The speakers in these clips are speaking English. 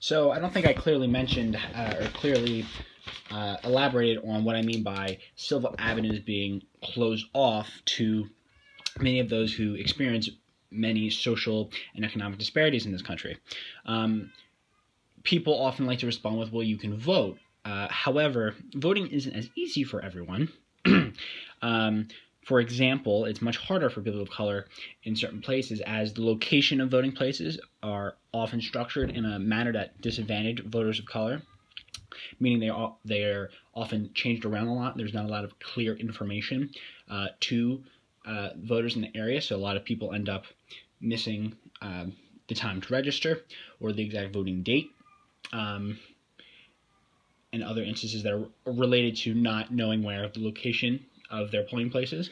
So I don't think I clearly mentioned or clearly elaborated on what I mean by civil avenues being closed off to many of those who experience many social and economic disparities in this country. People often like to respond with, well, you can vote. However, voting isn't as easy for everyone. For example, it's much harder for people of color in certain places as the location of voting places are often structured in a manner that disadvantage voters of color, meaning they're often changed around a lot. There's not a lot of clear information to voters in the area, so a lot of people end up missing the time to register or the exact voting date, and other instances that are related to not knowing where the location of their polling places.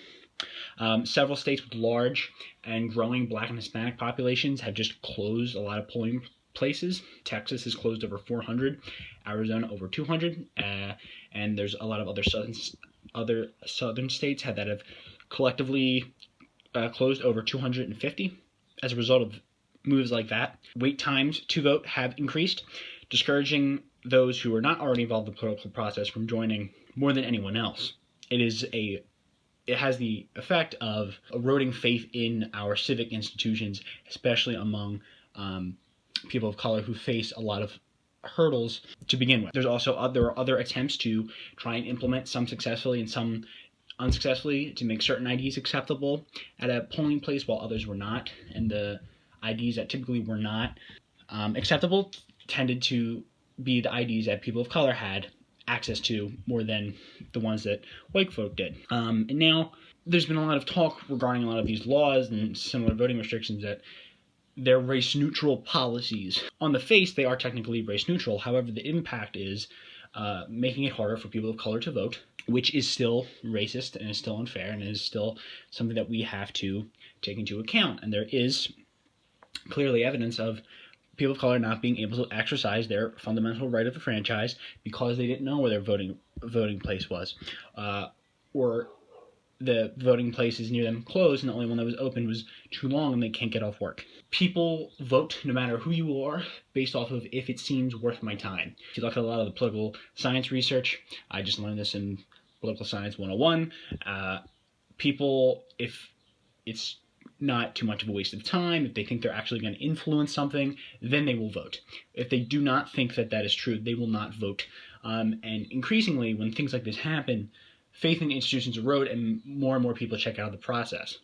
Several states with large and growing Black and Hispanic populations have just closed a lot of polling places. Texas has closed over 400, Arizona over 200, and there's a lot of other southern states that have collectively closed over 250 as a result of moves like that. Wait times to vote have increased, discouraging those who are not already involved in the political process from joining more than anyone else. It has the effect of eroding faith in our civic institutions, especially among people of color who face a lot of hurdles to begin with. There are other attempts to try and implement, some successfully and some unsuccessfully, to make certain IDs acceptable at a polling place while others were not, and the IDs that typically were not acceptable tended to be the IDs that people of color had access to more than the ones that white folk did. And now there's been a lot of talk regarding a lot of these laws and similar voting restrictions that they're race-neutral policies. On the face, they are technically race-neutral. However, the impact is making it harder for people of color to vote, which is still racist and is still unfair and is still something that we have to take into account. And there is clearly evidence of people of color not being able to exercise their fundamental right of the franchise because they didn't know where their voting place was, or the voting places near them closed and the only one that was open was too long and they can't get off work. People vote no matter who you are based off of if it seems worth my time. If you look at a lot of the political science research, I just learned this in Political Science 101, people, if it's not too much of a waste of time, if they think they're actually going to influence something, then they will vote. If they do not think that that is true, they will not vote. And increasingly, when things like this happen, faith in institutions erode and more people check out of the process.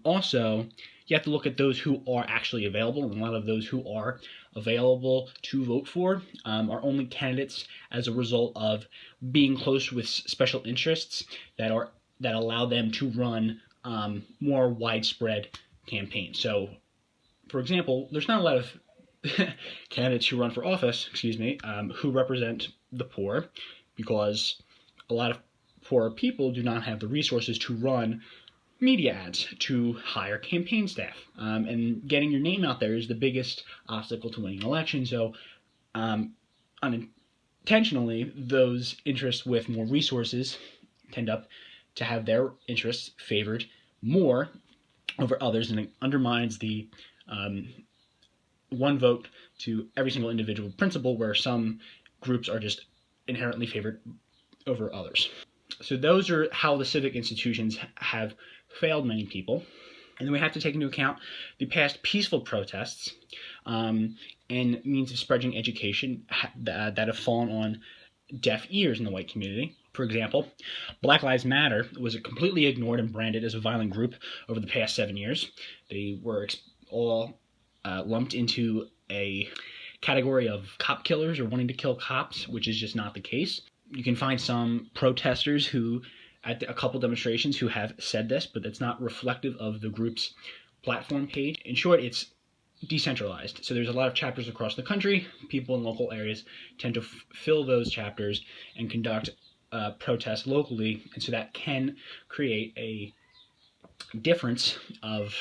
Also, you have to look at those who are actually available, and a lot of those who are available to vote for are only candidates as a result of being close with special interests that allow them to run more widespread campaigns. So, for example, there's not a lot of candidates who run for office, who represent the poor, because a lot of poor people do not have the resources to run media ads, to hire campaign staff. And getting your name out there is the biggest obstacle to winning an election. So, unintentionally, those interests with more resources tend up to have their interests favored more over others, and it undermines the one vote to every single individual principle where some groups are just inherently favored over others. So those are how the civic institutions have failed many people. And then we have to take into account the past peaceful protests and means of spreading education that have fallen on deaf ears in the white community. For example, Black Lives Matter was completely ignored and branded as a violent group over the past 7 years. They were all lumped into a category of cop killers or wanting to kill cops, which is just not the case. You can find some protesters who, at a couple demonstrations, who have said this, but that's not reflective of the group's platform page. In short, it's decentralized. So there's a lot of chapters across the country. People in local areas tend to fill those chapters and conduct protests locally, and so that can create a difference of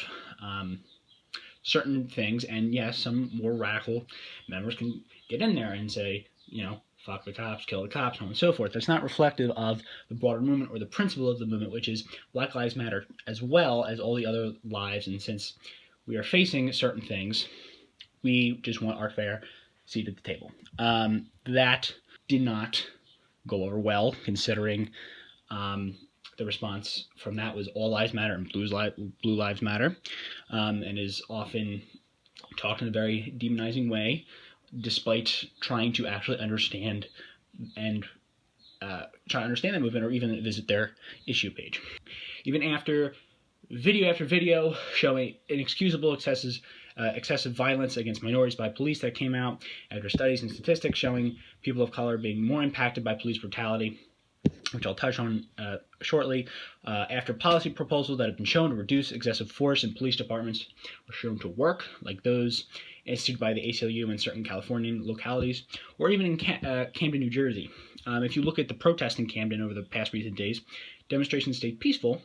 certain things. And yes, some more radical members can get in there and say, fuck the cops, kill the cops, so on and so forth. That's not reflective of the broader movement or the principle of the movement, which is Black Lives Matter as well as all the other lives. And since we are facing certain things, we just want our fair seat at the table. That did not go over well, considering the response from that was All Lives Matter and Blue Lives Matter, and is often talked in a very demonizing way, despite trying to actually understand and try to understand the movement or even visit their issue page. Even after video showing inexcusable excessive violence against minorities by police that came out, after studies and statistics showing people of color being more impacted by police brutality, which I'll touch on shortly, after policy proposals that have been shown to reduce excessive force in police departments were shown to work, like those instituted by the ACLU in certain Californian localities, or even in Camden, New Jersey. If you look at the protests in Camden over the past recent days, demonstrations stayed peaceful,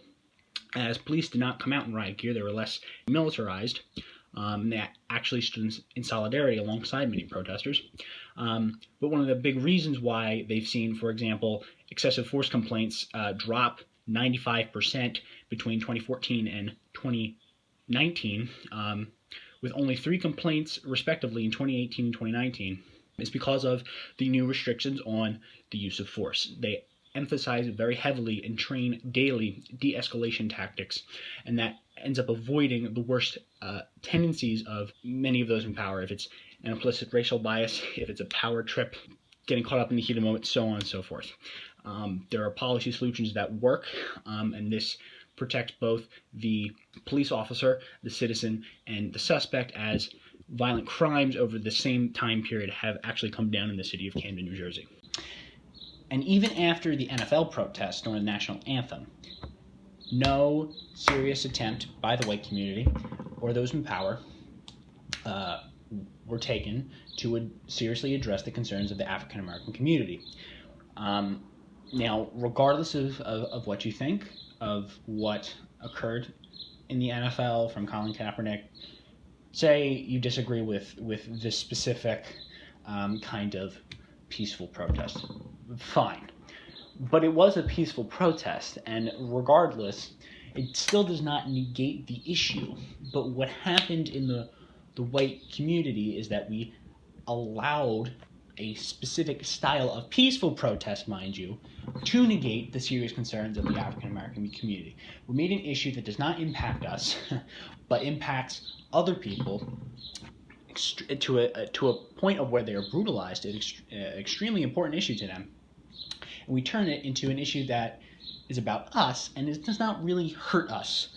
as police did not come out in riot gear. They were less militarized. They actually stood in solidarity alongside many protesters. But one of the big reasons why they've seen, for example, excessive force complaints drop 95% between 2014 and 2019, with only 3 complaints respectively in 2018 and 2019, is because of the new restrictions on the use of force. They emphasize very heavily and train daily de-escalation tactics, and that ends up avoiding the worst tendencies of many of those in power. If it's an implicit racial bias, if it's a power trip, getting caught up in the heat of the moment, so on and so forth. There are policy solutions that work, and this protects both the police officer, the citizen, and the suspect, as violent crimes over the same time period have actually come down in the city of Camden, New Jersey. And even after the NFL protest during the national anthem, no serious attempt by the white community or those in power were taken to seriously address the concerns of the African American community. Now, regardless of what you think of what occurred in the NFL from Colin Kaepernick, say you disagree with this specific kind of peaceful protest, fine. But it was a peaceful protest, and regardless, it still does not negate the issue. But what happened in the white community is that we allowed a specific style of peaceful protest, mind you, to negate the serious concerns of the African American community. We made an issue that does not impact us, but impacts other people to a point of where they are brutalized. It's an extremely important issue to them. And we turn it into an issue that is about us, and it does not really hurt us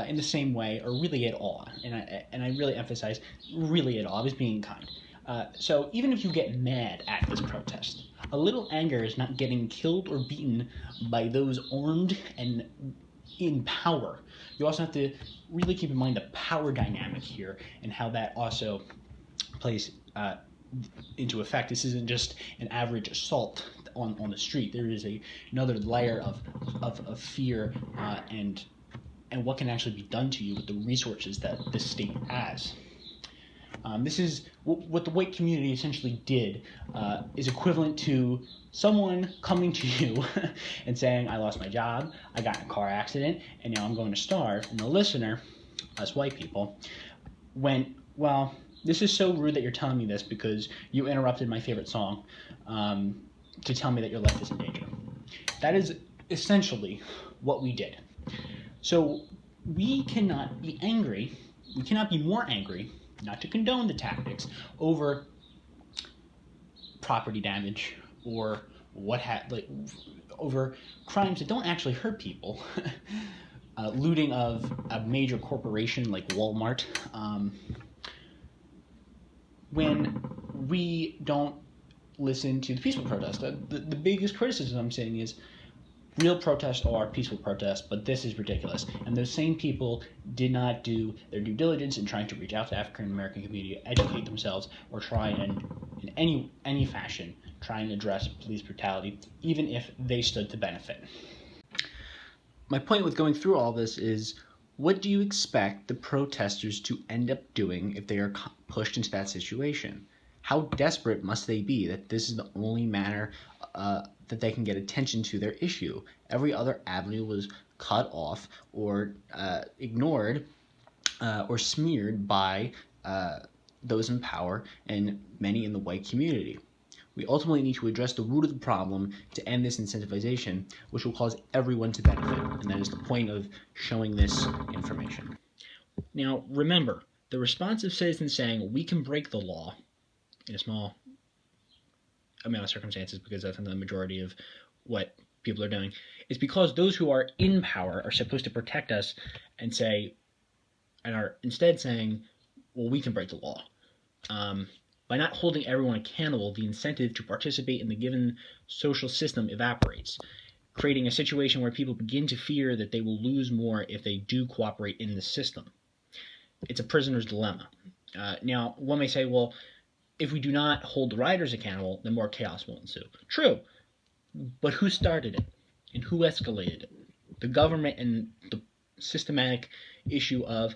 in the same way, or really at all. And I really emphasize really at all. I was being kind. So even if you get mad at this protest, a little anger is not getting killed or beaten by those armed and in power. You also have to really keep in mind the power dynamic here and how that also plays into effect. This isn't just an average assault on the street. There is another layer of fear and what can actually be done to you with the resources that the state has. This is what the white community essentially did, is equivalent to someone coming to you and saying, I lost my job, I got in a car accident, and now I'm going to starve. And the listener, us white people, went, well, this is so rude that you're telling me this because you interrupted my favorite song to tell me that your life is in danger. That is essentially what we did. So we cannot be angry, we cannot be more angry, not to condone the tactics, over property damage or over crimes that don't actually hurt people, looting of a major corporation like Walmart, when we don't listen to the peaceful protest. The biggest criticism I'm saying is real protests are peaceful protests, but this is ridiculous. And those same people did not do their due diligence in trying to reach out to the African American community, educate themselves, or try and, in any fashion, try and address police brutality, even if they stood to benefit. My point with going through all this is, what do you expect the protesters to end up doing if they are pushed into that situation? How desperate must they be that this is the only manner that they can get attention to their issue? Every other avenue was cut off or ignored or smeared by those in power and many in the white community. We ultimately need to address the root of the problem to end this incentivization, which will cause everyone to benefit, and that is the point of showing this information. Now, remember, the response of citizens saying we can break the law in a small amount of circumstances, because that's the majority of what people are doing, is because those who are in power are supposed to protect us and are instead saying, well, we can break the law. By not holding everyone accountable, the incentive to participate in the given social system evaporates, creating a situation where people begin to fear that they will lose more if they do cooperate in the system. It's a prisoner's dilemma. Now, one may say, well, if we do not hold the rioters accountable, then more chaos will ensue. True, but who started it and who escalated it? The government and the systematic issue of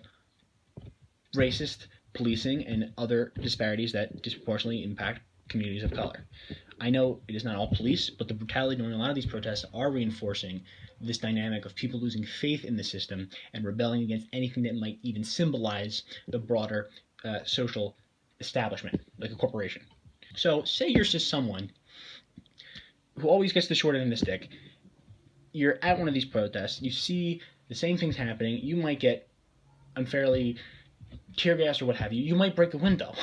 racist policing and other disparities that disproportionately impact communities of color. I know it is not all police, but the brutality during a lot of these protests are reinforcing this dynamic of people losing faith in the system and rebelling against anything that might even symbolize the broader social establishment, like a corporation. So say you're just someone who always gets the short end of the stick. You're at one of these protests, you see the same things happening, you might get unfairly tear gas or what have you. You might break a window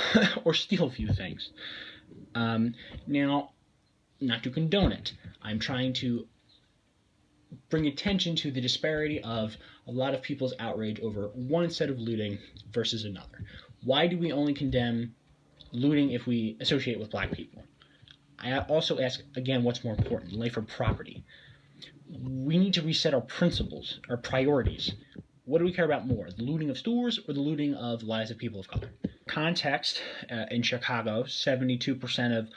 or steal a few things. Now, not to condone it, I'm trying to bring attention to the disparity of a lot of people's outrage over one set of looting versus another. Why do we only condemn looting if we associate with black people? I also ask, again, what's more important, life or property? We need to reset our principles, our priorities. What do we care about more, the looting of stores or the looting of lives of people of color? Context, in Chicago, 72% of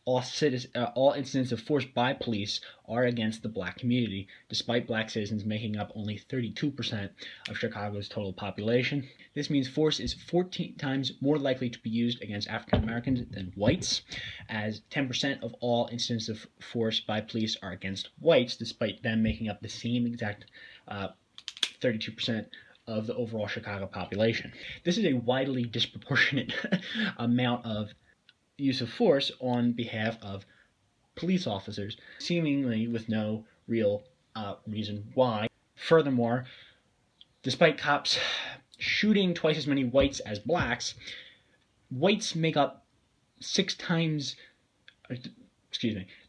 all incidents of force by police are against the black community, despite black citizens making up only 32% of Chicago's total population. This means force is 14 times more likely to be used against African Americans than whites, as 10% of all incidents of force by police are against whites, despite them making up the same exact 32% of the overall Chicago population. This is a widely disproportionate amount of use of force on behalf of police officers, seemingly with no real reason why. Furthermore, despite cops shooting twice as many whites as blacks, whites make up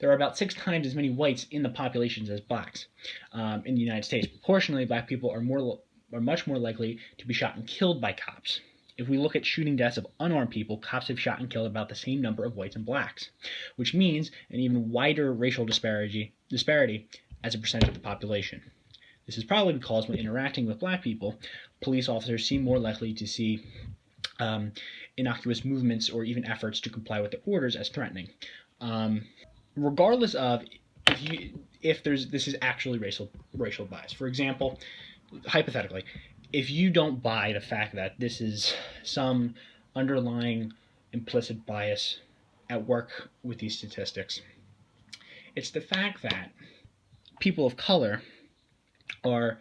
there are about 6 times as many whites in the populations as blacks in the United States. Proportionally, black people are much more likely to be shot and killed by cops. If we look at shooting deaths of unarmed people, cops have shot and killed about the same number of whites and blacks, which means an even wider racial disparity as a percentage of the population. This is probably because when interacting with black people, police officers seem more likely to see innocuous movements or even efforts to comply with their orders as threatening. Regardless of if this is actually racial bias. For example, hypothetically, if you don't buy the fact that this is some underlying implicit bias at work with these statistics, it's the fact that people of color are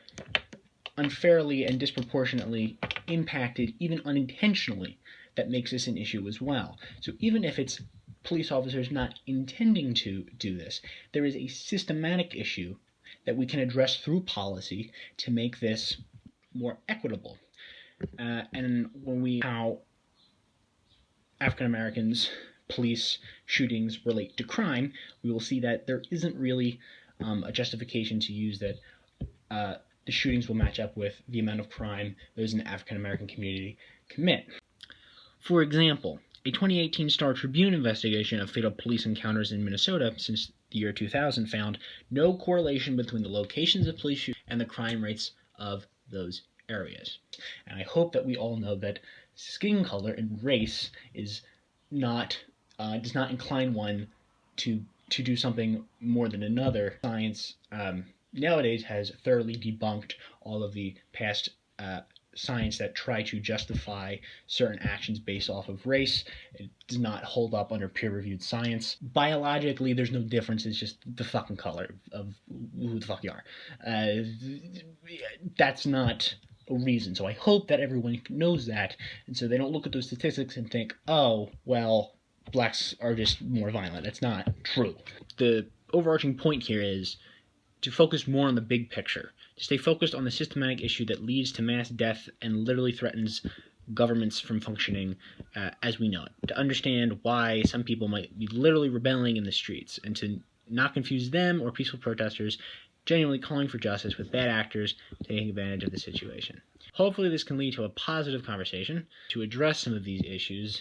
unfairly and disproportionately impacted, even unintentionally, that makes this an issue as well. So even if it's police officers not intending to do this, there is a systematic issue that we can address through policy to make this more equitable. And when how African Americans police shootings relate to crime, we will see that there isn't really a justification to use that the shootings will match up with the amount of crime those in the African American community commit. For example, a 2018 Star Tribune investigation of fatal police encounters in Minnesota since the year 2000 found no correlation between the locations of police shootings and the crime rates of those areas. And I hope that we all know that skin color and race is not does not incline one to do something more than another. Science nowadays has thoroughly debunked all of the past science that try to justify certain actions based off of race. It does not hold up under peer-reviewed science. Biologically, there's no difference. It's just the fucking color of who the fuck you are. That's not a reason. So I hope that everyone knows that, and so they don't look at those statistics and think, oh, well, blacks are just more violent. It's not true. The overarching point here is to focus more on the big picture, to stay focused on the systematic issue that leads to mass death and literally threatens governments from functioning as we know it, to understand why some people might be literally rebelling in the streets, and to not confuse them or peaceful protesters genuinely calling for justice with bad actors taking advantage of the situation. Hopefully this can lead to a positive conversation to address some of these issues